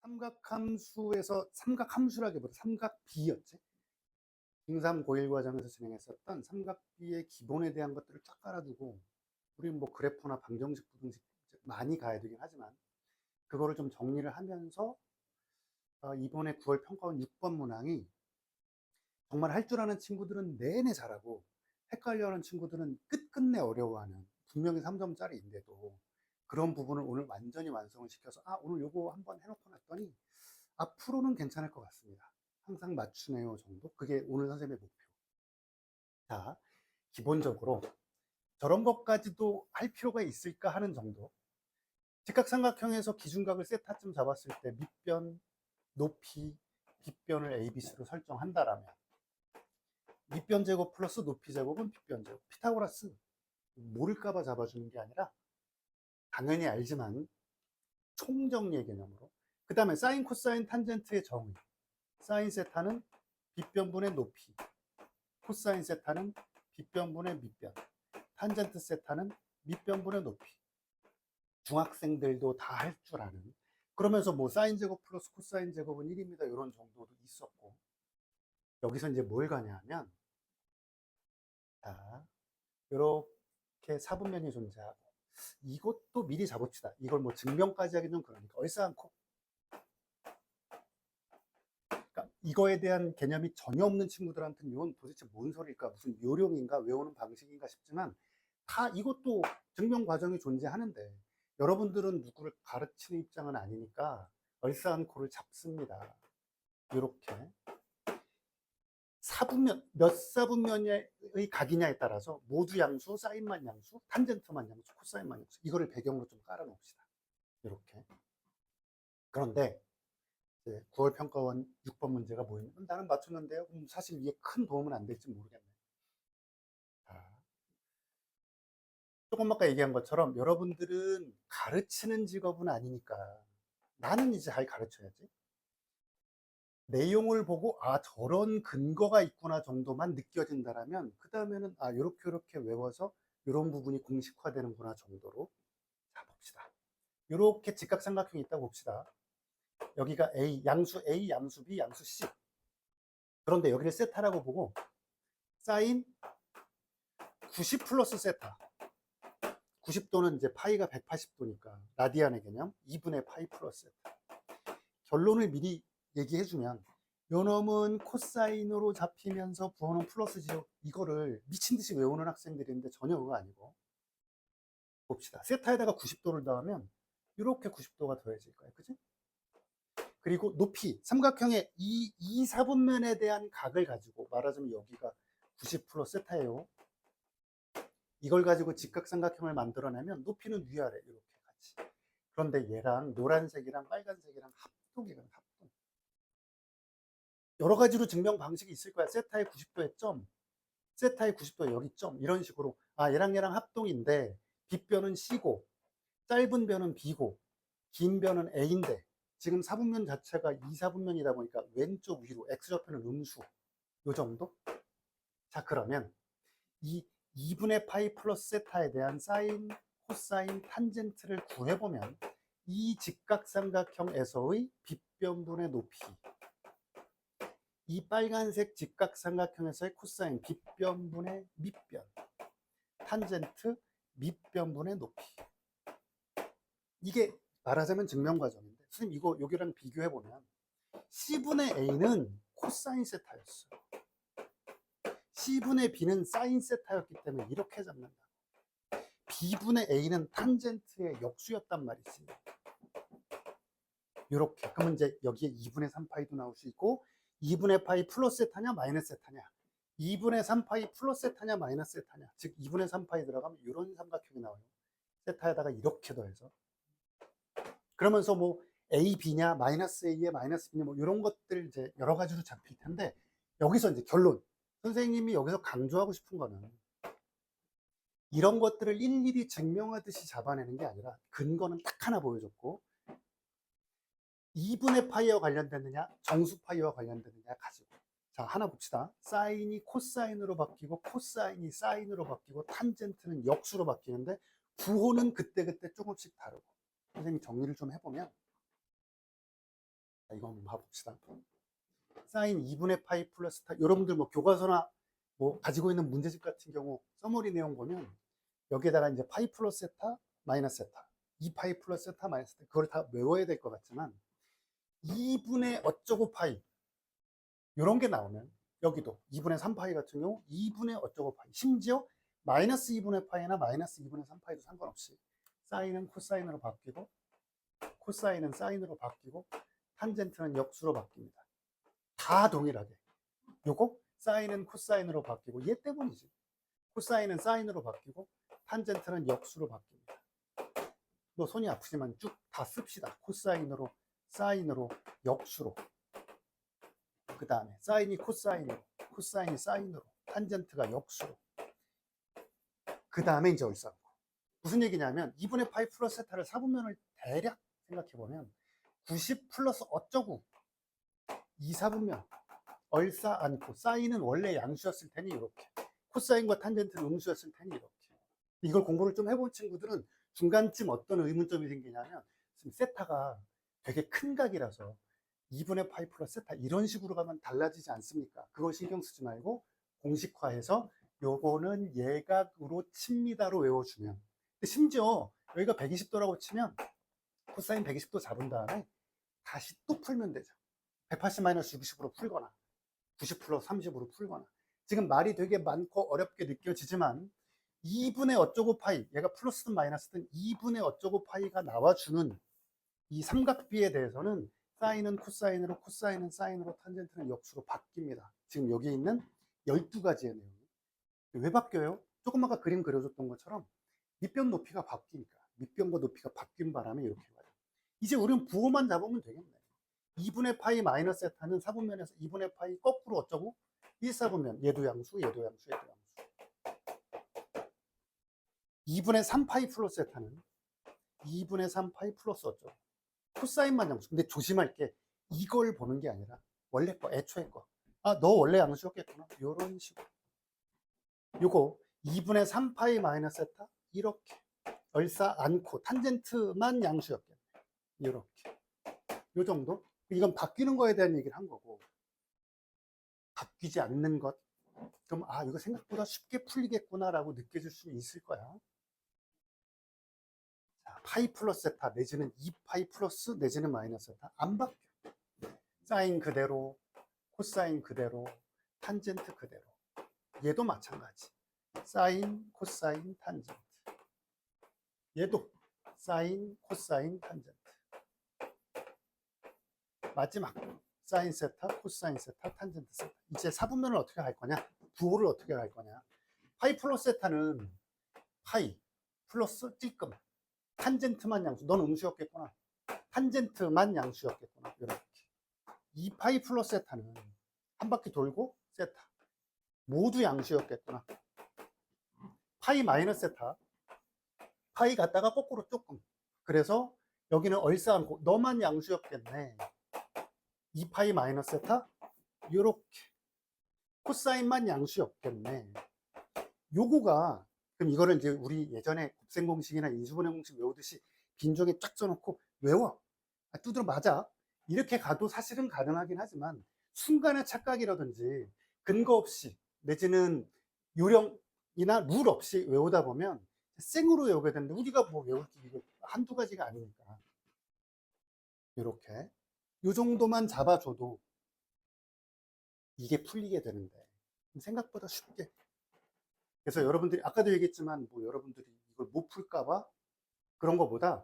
삼각함수에서 삼각함수라기보다 삼각비였지. 중3 고1 과정에서 진행했었던 삼각비의 기본에 대한 것들을 쫙 깔아두고 우리는 뭐 그래프나 방정식, 부등식 많이 가야 되긴 하지만 그거를 좀 정리를 하면서 이번에 9월 평가원 6번 문항이 정말 할 줄 아는 친구들은 내내 잘하고 헷갈려하는 친구들은 끝끝내 어려워하는 분명히 3점짜리인데도 그런 부분을 오늘 완전히 완성을 시켜서 오늘 요거 한번 해놓고 났더니 앞으로는 괜찮을 것 같습니다. 항상 맞추네요 정도. 그게 오늘 선생님의 목표. 자, 기본적으로 저런 것까지도 할 필요가 있을까 하는 정도. 직각삼각형에서 기준각을 세타쯤 잡았을 때 밑변, 높이, 빗변을 ABC로 설정한다라면 밑변 제곱 플러스 높이 제곱은 빗변 제곱. 피타고라스 모를까봐 잡아주는 게 아니라 당연히 알지만 총정리의 개념으로. 그 다음에 사인, 코사인, 탄젠트의 정의. 사인 세타는 빗변분의 높이, 코사인 세타는 빗변분의 밑변, 탄젠트 세타는 밑변분의 높이. 중학생들도 다 할 줄 아는. 그러면서 뭐 사인 제곱 플러스 코사인 제곱은 1입니다. 이런 정도도 있었고. 여기서 이제 뭘 가냐 하면, 자, 이렇게 사분면이 존재하고, 이것도 미리 잡읍시다. 이걸 뭐 증명까지 하기 좀 그러니까 얼싸안고. 그러니까 이거에 대한 개념이 전혀 없는 친구들한테는 이건 도대체 뭔 소리일까, 무슨 요령인가, 외우는 방식인가 싶지만 다 이것도 증명 과정이 존재하는데 여러분들은 누구를 가르치는 입장은 아니니까 얼싸안고를 잡습니다. 이렇게 사분면, 몇 사분면의 각이냐에 따라서 모두 양수, 사인만 양수, 탄젠트만 양수, 코사인만 양수, 이거를 배경으로 좀 깔아 놓읍시다. 이렇게. 그런데 9월 평가원 6번 문제가 뭐였냐? 나는 맞췄는데요. 사실 이게 큰 도움은 안 될지 모르겠네. 조금 아까 얘기한 것처럼 여러분들은 가르치는 직업은 아니니까 나는 이제 잘 가르쳐야지. 내용을 보고 저런 근거가 있구나 정도만 느껴진다라면 그 다음에는 요렇게 외워서 이런 부분이 공식화되는구나 정도로. 자, 봅시다. 이렇게 직각삼각형이 있다고 봅시다. 여기가 A, 양수 A, 양수 B, 양수 C. 그런데 여기를 세타라고 보고 사인 90 플러스 세타. 90도는 이제 파이가 180도니까 라디안의 개념 2분의 파이 플러스 세타. 결론을 미리 얘기해주면 요놈은 코사인으로 잡히면서 부호는 플러스지요. 이거를 미친듯이 외우는 학생들인데 전혀 그거 아니고. 봅시다. 세타에다가 90도를 더하면 이렇게 90도가 더해질 거예요. 그지? 그리고 높이, 삼각형의 이 사분면에 대한 각을 가지고 말하자면 여기가 90 플러스 세타예요. 이걸 가지고 직각삼각형을 만들어내면 높이는 위아래 이렇게 같이. 그런데 얘랑 노란색이랑 빨간색이랑 합동이거든. 합동. 여러 가지로 증명 방식이 있을 거야. 세타의 90도의 점, 세타의 90도의 여기 점, 이런 식으로 얘랑 합동인데 빗변은 C고 짧은 변은 B고 긴 변은 A인데 지금 사분면 자체가 2사분면이다 보니까 왼쪽 위로 X좌표는 음수 요 정도? 자, 그러면 이 2분의 파이 플러스 세타에 대한 사인, 코사인, 탄젠트를 구해보면 이 직각삼각형에서의 빗변분의 높이, 이 빨간색 직각삼각형에서의 코사인, 빗변분의 밑변, 탄젠트, 밑변분의 높이. 이게 말하자면 증명과정인데 선생님 이거 여기랑 비교해보면 C분의 A는 코사인 세타였어요. C분의 B는 사인 세타였기 때문에 이렇게 잡는다. B분의 A는 탄젠트의 역수였단 말이지. 이렇게. 그러면 이제 여기에 2분의 3파이도 나올 수 있고 2분의 파이 플러스 세타냐 마이너스 세타냐, 2분의 3파이 플러스 세타냐 마이너스 세타냐, 즉 2분의 3파이 들어가면 이런 삼각형이 나와요. 세타에다가 이렇게 더해서. 그러면서 뭐 A, B냐 마이너스 A에 마이너스 B냐 뭐 이런 것들 이제 여러 가지로 잡힐 텐데 여기서 이제 결론. 선생님이 여기서 강조하고 싶은 거는 이런 것들을 일일이 증명하듯이 잡아내는 게 아니라 근거는 딱 하나 보여줬고 2분의 파이와 관련되느냐 정수 파이와 관련되느냐 가지고. 자, 하나 봅시다. 사인이 코사인으로 바뀌고 코사인이 사인으로 바뀌고 탄젠트는 역수로 바뀌는데 부호는 그때그때 조금씩 다르고. 선생님이 정리를 좀 해보면 이거 한번 봐봅시다. 사인 2분의 파이 플러스 타. 여러분들 뭐 교과서나 뭐 가지고 있는 문제집 같은 경우 서머리 내용 보면 여기에다가 이제 파이 플러스 세타 마이너스 세타 2파이 플러스 세타 마이너스 세타 그걸 다 외워야 될 것 같지만 2분의 어쩌고 파이 이런 게 나오면 여기도 2분의 3파이 같은 경우 2분의 어쩌고 파이 심지어 마이너스 2분의 파이나 마이너스 2분의 3파이도 상관없이 사인은 코사인으로 바뀌고 코사인은 사인으로 바뀌고 탄젠트는 역수로 바뀝니다. 다 동일하게 요거 사인은 코사인으로 바뀌고 얘 때문이지. 코사인은 사인으로 바뀌고 탄젠트는 역수로 바뀝니다. 뭐 손이 아프지만 쭉 다 씁시다. 코사인으로 사인으로 역수로 그 다음에 사인이 코사인으로 코사인이 사인으로 탄젠트가 역수로 그 다음에 이제 얼싸안고 무슨 얘기냐면 2분의 파이 플러스 세타를 사분면을 대략 생각해보면 90 플러스 어쩌고 2, 4분면 얼싸안고 사인은 원래 양수였을 테니 이렇게 코사인과 탄젠트는 음수였을 테니 이렇게 이걸 공부를 좀 해본 친구들은 중간쯤 어떤 의문점이 생기냐면 지금 세타가 되게 큰 각이라서 2분의 파이 플러스 세타 이런 식으로 가면 달라지지 않습니까? 그거 신경 쓰지 말고 공식화해서 요거는 예각으로 칩니다로 외워주면 심지어 여기가 120도라고 치면 코사인 120도 잡은 다음에 다시 또 풀면 되죠. 180 마이너스 60으로 풀거나 90 플러스 30으로 풀거나 지금 말이 되게 많고 어렵게 느껴지지만 2분의 어쩌고 파이 얘가 플러스든 마이너스든 2분의 어쩌고 파이가 나와주는 이 삼각비에 대해서는 사인은 코사인으로 코사인은 사인으로 탄젠트는 역수로 바뀝니다. 지금 여기 있는 12가지의 내용 왜 바뀌어요? 조금 아까 그림 그려줬던 것처럼 밑변 높이가 바뀌니까 밑변과 높이가 바뀐 바람에 이렇게 가요. 이제 우리는 부호만 잡으면 되겠네. 2분의 파이 마이너스 세타는 사분면에서 2분의 파이 거꾸로 어쩌고 1사분면 얘도 양수 얘도 양수 얘도 양수 2분의 3파이 플러스 세타는 2분의 3파이 플러스 어쩌고 코사인만 양수. 근데 조심할 게 이걸 보는 게 아니라 원래 거 애초에 거. 아, 너 원래 양수였겠구나. 이런 식으로. 요거 2분의 3파이 마이너스 세타 이렇게 얼싸안고 탄젠트만 양수였겠네. 이렇게. 요 정도? 이건 바뀌는 거에 대한 얘기를 한 거고 바뀌지 않는 것. 그럼 아, 이거 생각보다 쉽게 풀리겠구나라고 느껴질 수 있을 거야. 자, 파이 플러스 세타 내지는 2파이 플러스 내지는 마이너스 세타 안 바뀌어. 사인 그대로, 코사인 그대로, 탄젠트 그대로. 얘도 마찬가지. 사인, 코사인, 탄젠트. 얘도 사인, 코사인, 탄젠트. 마지막 사인 세타, 코사인 세타, 탄젠트 세타. 이제 사분면을 어떻게 할 거냐? 부호를 어떻게 할 거냐? 파이 플러스 세타는 파이 플러스 찔끔. 탄젠트만 양수. 넌 음수였겠구나. 탄젠트만 양수였겠구나. 이렇게. 2파이 플러스 세타는 한 바퀴 돌고 세타. 모두 양수였겠구나. 파이 마이너스 세타. 파이 갔다가 거꾸로 조금. 그래서 여기는 얼싸안고 너만 양수였겠네. 2파이 마이너스 세타 요렇게 코사인만 양수였겠네. 요거가 그럼 이거를 이제 우리 예전에 곱셈 공식이나 인수분해 공식 외우듯이 빈종에 쫙 써놓고 외워. 아, 두드려 맞아. 이렇게 가도 사실은 가능하긴 하지만 순간의 착각이라든지 근거 없이 내지는 요령이나 룰 없이 외우다 보면 생으로 외우게 되는데 우리가 뭐 외울 게 이거 한두 가지가 아니니까 이렇게 요 정도만 잡아줘도 이게 풀리게 되는데 생각보다 쉽게. 그래서 여러분들이 아까도 얘기했지만 뭐 여러분들이 이걸 못 풀까봐 그런 거보다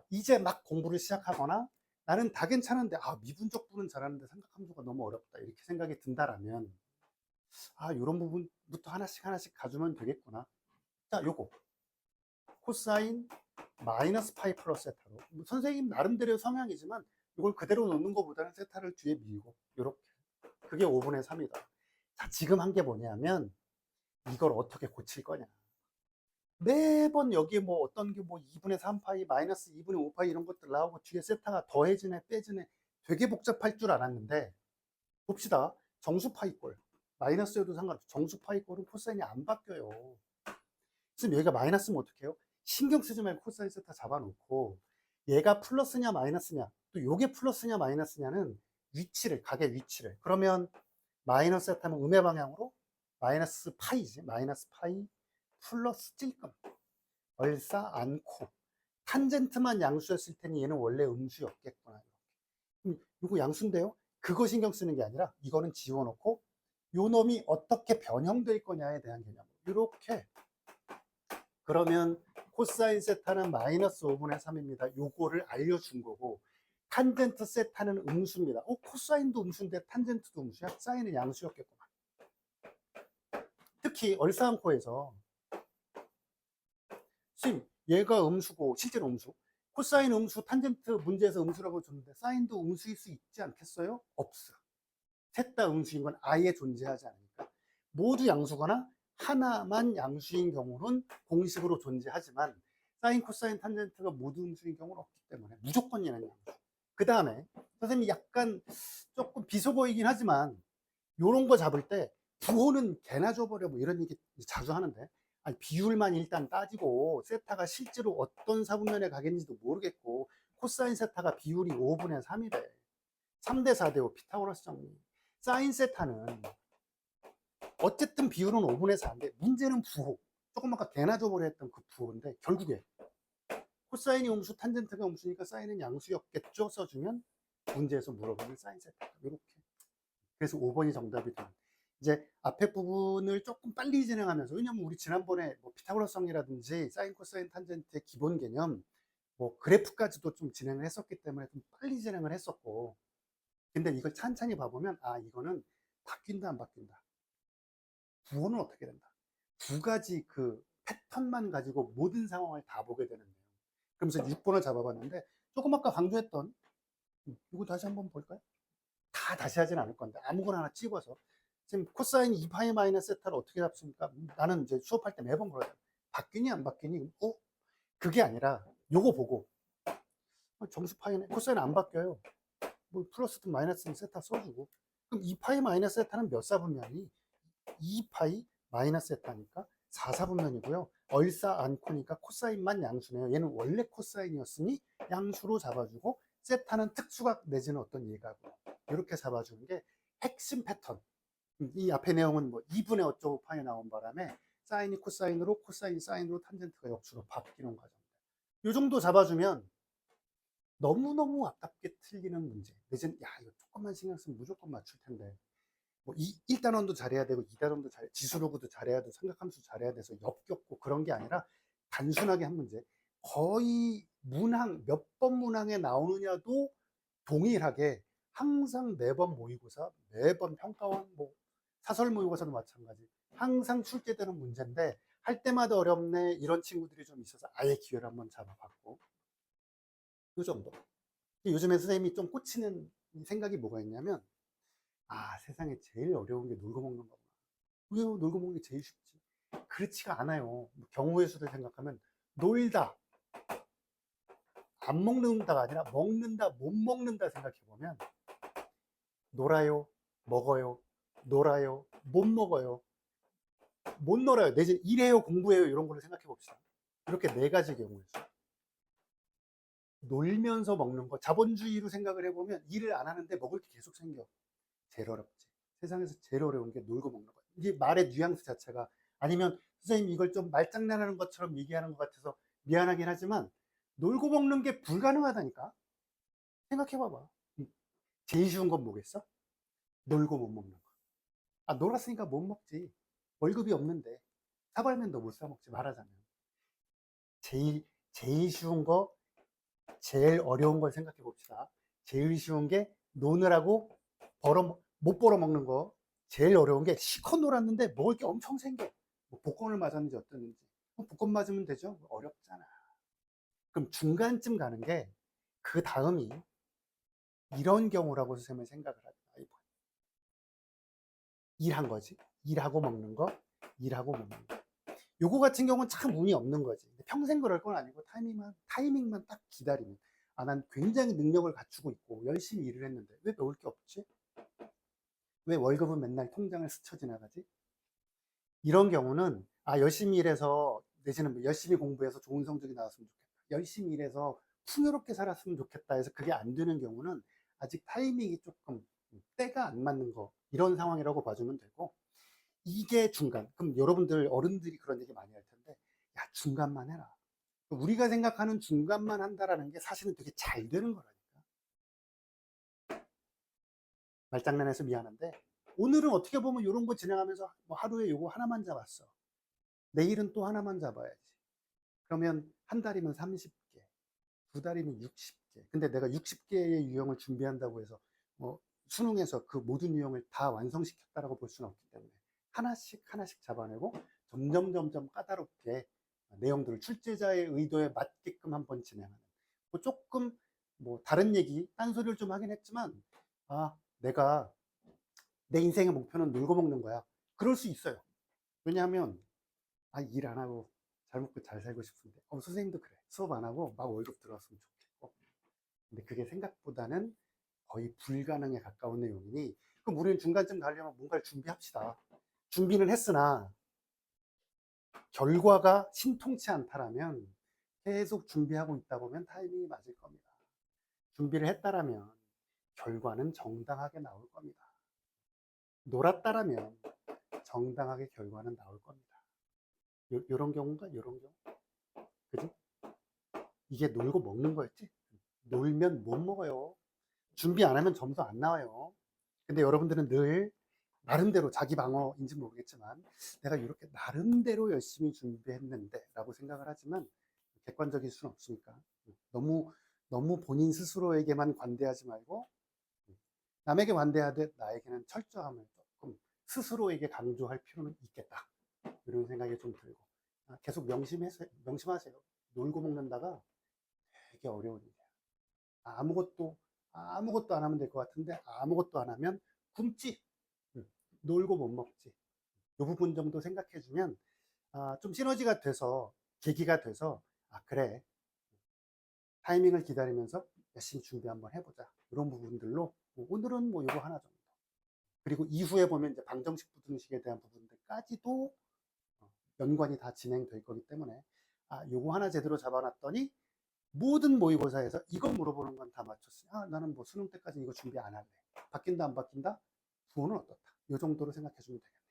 이제 막 공부를 시작하거나 나는 다 괜찮은데 미분적 분은 잘하는데 삼각함수가 너무 어렵다 이렇게 생각이 든다라면 이런 부분부터 하나씩 가주면 되겠구나. 자, 요거 코사인 마이너스 파이 플러스 세타로 선생님 나름대로 성향이지만 이걸 그대로 놓는 것보다는 세타를 뒤에 밀고 요렇게 그게 5분의 3이다. 자, 지금 한 게 뭐냐면 이걸 어떻게 고칠 거냐. 매번 여기에 뭐 어떤 게 뭐 2분의 3파이 마이너스 2분의 5파이 이런 것들 나오고 뒤에 세타가 더해지네 빼지네 되게 복잡할 줄 알았는데 봅시다. 정수파이꼴 마이너스여도 상관없어. 정수파이꼴은 코사인이 안 바뀌어요. 지금 여기가 마이너스면 어떡해요? 신경 쓰지 말고 코사인 세타 잡아놓고 얘가 플러스냐 마이너스냐, 또 요게 플러스냐 마이너스냐는 위치를, 각의 위치를. 그러면 마이너스 세타 하면 음의 방향으로 마이너스 파이지. 마이너스 파이 플러스 찔끔. 얼싸 않고. 탄젠트만 양수였을 테니 얘는 원래 음수였겠구나. 이거 양수인데요? 그거 신경 쓰는 게 아니라 이거는 지워놓고 요 놈이 어떻게 변형될 거냐에 대한 개념. 이렇게. 그러면 코사인 세타는 마이너스 5분의 3입니다. 요거를 알려준 거고, 탄젠트 세타는 음수입니다. 코사인도 음수인데 탄젠트도 음수야? 사인은 양수였겠구만. 특히 얼싸안코에서 쌤, 얘가 음수고 실제로 음수, 코사인 음수, 탄젠트 문제에서 음수라고 줬는데 사인도 음수일 수 있지 않겠어요? 없어. 셋 다 음수인 건 아예 존재하지 않으니까. 모두 양수거나 하나만 양수인 경우는 공식으로 존재하지만 사인, 코사인, 탄젠트가 모두 음수인 경우는 없기 때문에 무조건 얘는 양수. 그 다음에 선생님이 약간 조금 비서 보이긴 하지만 요런 거 잡을 때 부호는 개나 줘버려 뭐 이런 얘기 자주 하는데, 아니 비율만 일단 따지고 세타가 실제로 어떤 사분면에 가겠는지도 모르겠고 코사인 세타가 비율이 5분의 3이래. 3대 4대 5 피타고라스 정리. 사인 세타는 어쨌든 비율은 5분의 4인데 문제는 부호. 조금 아까 개나 줘버려 했던 그 부호인데 결국에 코사인이 음수, 탄젠트가 음수니까 사인은 양수였겠죠? 써주면 문제에서 물어보는 사인 세타. 이렇게. 그래서 5번이 정답이 됩니다. 이제 앞에 부분을 조금 빨리 진행하면서, 왜냐면 우리 지난번에 뭐 피타고라스 정리라든지 사인, 코사인, 탄젠트의 기본 개념, 뭐 그래프까지도 좀 진행을 했었기 때문에 좀 빨리 진행을 했었고, 근데 이걸 찬찬히 봐보면 이거는 바뀐다 안 바뀐다, 부호는 어떻게 된다, 두 가지 그 패턴만 가지고 모든 상황을 다 보게 되는데요. 그러면서 6번을 잡아봤는데 조금 아까 강조했던 이거 다시 한번 볼까요? 다 다시 하진 않을 건데 아무거나 하나 찍어서, 지금 코사인 2파이 마이너스 세타를 어떻게 잡습니까? 나는 이제 수업할 때 매번 그러요. 바뀌니 안 바뀌니? 그게 아니라 요거 보고 정수 파이네, 코사인 안 바뀌어요. 뭐 플러스든 마이너스든 세타 써주고, 그럼 2파이 마이너스 세타는 몇 사분면이? 2파이 마이너스 세타니까 4사분면이고요. 얼싸 않고니까 코사인만 양수네요. 얘는 원래 코사인이었으니 양수로 잡아주고, 세타는 특수각 내지는 어떤 예각으로 이렇게 잡아주는 게 핵심 패턴. 이 앞에 내용은 뭐 2분의 어쩌고 파이 나온 바람에 사인이 코사인으로, 코사인이 사인으로, 탄젠트가 역수로 바뀌는 과정입니다. 이 정도 잡아주면 너무너무 아깝게 틀리는 문제, 내지는 야 이거 조금만 신경 쓰면 무조건 맞출 텐데, 뭐 1단원도 잘해야 되고 2단원도 잘, 지수로그도 잘해야 되고 삼각함수 잘해야 돼서 역겹고 그런 게 아니라 단순하게 한 문제, 거의 문항 몇 번 문항에 나오느냐도 동일하게 항상 매번 모의고사, 매번 평가원, 뭐 사설 모의고사도 마찬가지 항상 출제되는 문제인데 할 때마다 어렵네 이런 친구들이 좀 있어서 아예 기회를 한번 잡아봤고, 이 정도. 요즘에 선생님이 좀 꽂히는 생각이 뭐가 있냐면, 세상에 제일 어려운 게 놀고 먹는 거구나. 왜요? 놀고 먹는 게 제일 쉽지. 그렇지가 않아요. 경우의 수를 생각하면 놀다, 안 먹는다가 아니라 먹는다, 못 먹는다 생각해보면 놀아요, 먹어요, 놀아요, 못 먹어요, 못 놀아요, 내지 일해요, 공부해요, 이런 걸로 생각해 봅시다. 이렇게 네 가지 경우의 수. 놀면서 먹는 거, 자본주의로 생각을 해보면 일을 안 하는데 먹을 게 계속 생겨. 제일 어렵지. 세상에서 제일 어려운 게 놀고 먹는 거야. 이게 말의 뉘앙스 자체가, 아니면 선생님 이걸 좀 말장난하는 것처럼 얘기하는 것 같아서 미안하긴 하지만 놀고 먹는 게 불가능하다니까. 생각해봐봐. 제일 쉬운 건 뭐겠어? 놀고 못 먹는 거. 놀았으니까 못 먹지. 월급이 없는데 사발면도 못 사 먹지, 말하자면. 제일 쉬운 거, 제일 어려운 걸 생각해 봅시다. 제일 쉬운 게 노느라고 못 벌어 먹는 거. 제일 어려운 게 실컷 놀았는데 먹을 게 엄청 생겨. 뭐 복권을 맞았는지 어땠는지. 복권 맞으면 되죠? 어렵잖아. 그럼 중간쯤 가는 게 그 다음이 이런 경우라고 선생님은 생각을 하죠. 일한 거지. 일하고 먹는 거, 일하고 먹는 거. 요거 같은 경우는 참 운이 없는 거지. 평생 그럴 건 아니고 타이밍만 딱 기다리면, 난 굉장히 능력을 갖추고 있고 열심히 일을 했는데 왜 먹을 게 없지? 왜 월급은 맨날 통장을 스쳐 지나가지? 이런 경우는 열심히 일해서, 내지는 뭐 열심히 공부해서 좋은 성적이 나왔으면 좋겠다, 열심히 일해서 풍요롭게 살았으면 좋겠다 해서 그게 안 되는 경우는 아직 타이밍이 조금 때가 안 맞는 거, 이런 상황이라고 봐주면 되고, 이게 중간. 그럼 여러분들 어른들이 그런 얘기 많이 할 텐데, 야, 중간만 해라. 우리가 생각하는 중간만 한다라는 게 사실은 되게 잘 되는 거라니까. 말장난해서 미안한데, 오늘은 어떻게 보면 이런 거 진행하면서 뭐 하루에 요거 하나만 잡았어. 내일은 또 하나만 잡아야지. 그러면 한 달이면 30개, 두 달이면 60개. 근데 내가 60개의 유형을 준비한다고 해서 뭐 수능에서 그 모든 유형을 다 완성시켰다라고 볼 수는 없기 때문에 하나씩 하나씩 잡아내고 점점 까다롭게 내용들을 출제자의 의도에 맞게끔 한번 진행하는. 뭐 조금 뭐 다른 얘기, 딴소리를 좀 하긴 했지만, 아, 내가 내 인생의 목표는 놀고 먹는 거야. 그럴 수 있어요. 왜냐하면 아, 일 안 하고 잘 먹고 잘 살고 싶은데, 선생님도 그래. 수업 안 하고 막 월급 들어왔으면 좋겠고. 근데 그게 생각보다는 거의 불가능에 가까운 내용이니, 그럼 우리는 중간쯤 가려면 뭔가를 준비합시다. 준비는 했으나 결과가 신통치 않다라면 계속 준비하고 있다 보면 타이밍이 맞을 겁니다. 준비를 했다라면 결과는 정당하게 나올 겁니다. 놀았다라면 정당하게 결과는 나올 겁니다. 요런 경우인가? 요런 경우? 그지? 이게 놀고 먹는 거였지? 놀면 못 먹어요. 준비 안 하면 점수 안 나와요. 근데 여러분들은 늘 나름대로, 자기 방어인지 모르겠지만, 내가 이렇게 나름대로 열심히 준비했는데 라고 생각을 하지만 객관적일 수는 없으니까 너무 본인 스스로에게만 관대하지 말고 남에게 관대하듯 나에게는 철저함을 조금 스스로에게 강조할 필요는 있겠다, 이런 생각이 좀 들고, 계속 명심하세요. 놀고 먹는다가 되게 어려운 일이야. 아무것도 안 하면 될 것 같은데 아무것도 안 하면 굶지. 놀고 못 먹지. 이 부분 정도 생각해 주면 좀 시너지가 돼서, 계기가 돼서, 그래, 타이밍을 기다리면서 열심히 준비 한번 해보자, 이런 부분들로 오늘은 뭐 이거 하나 정도, 그리고 이후에 보면 이제 방정식 부등식에 대한 부분들까지도 연관이 다 진행될 거기 때문에, 요거 하나 제대로 잡아놨더니 모든 모의고사에서 이거 물어보는 건 다 맞췄어요. 나는 뭐 수능 때까지 이거 준비 안 할래. 바뀐다 안 바뀐다? 부호는 어떻다. 이 정도로 생각해 주면 되겠다.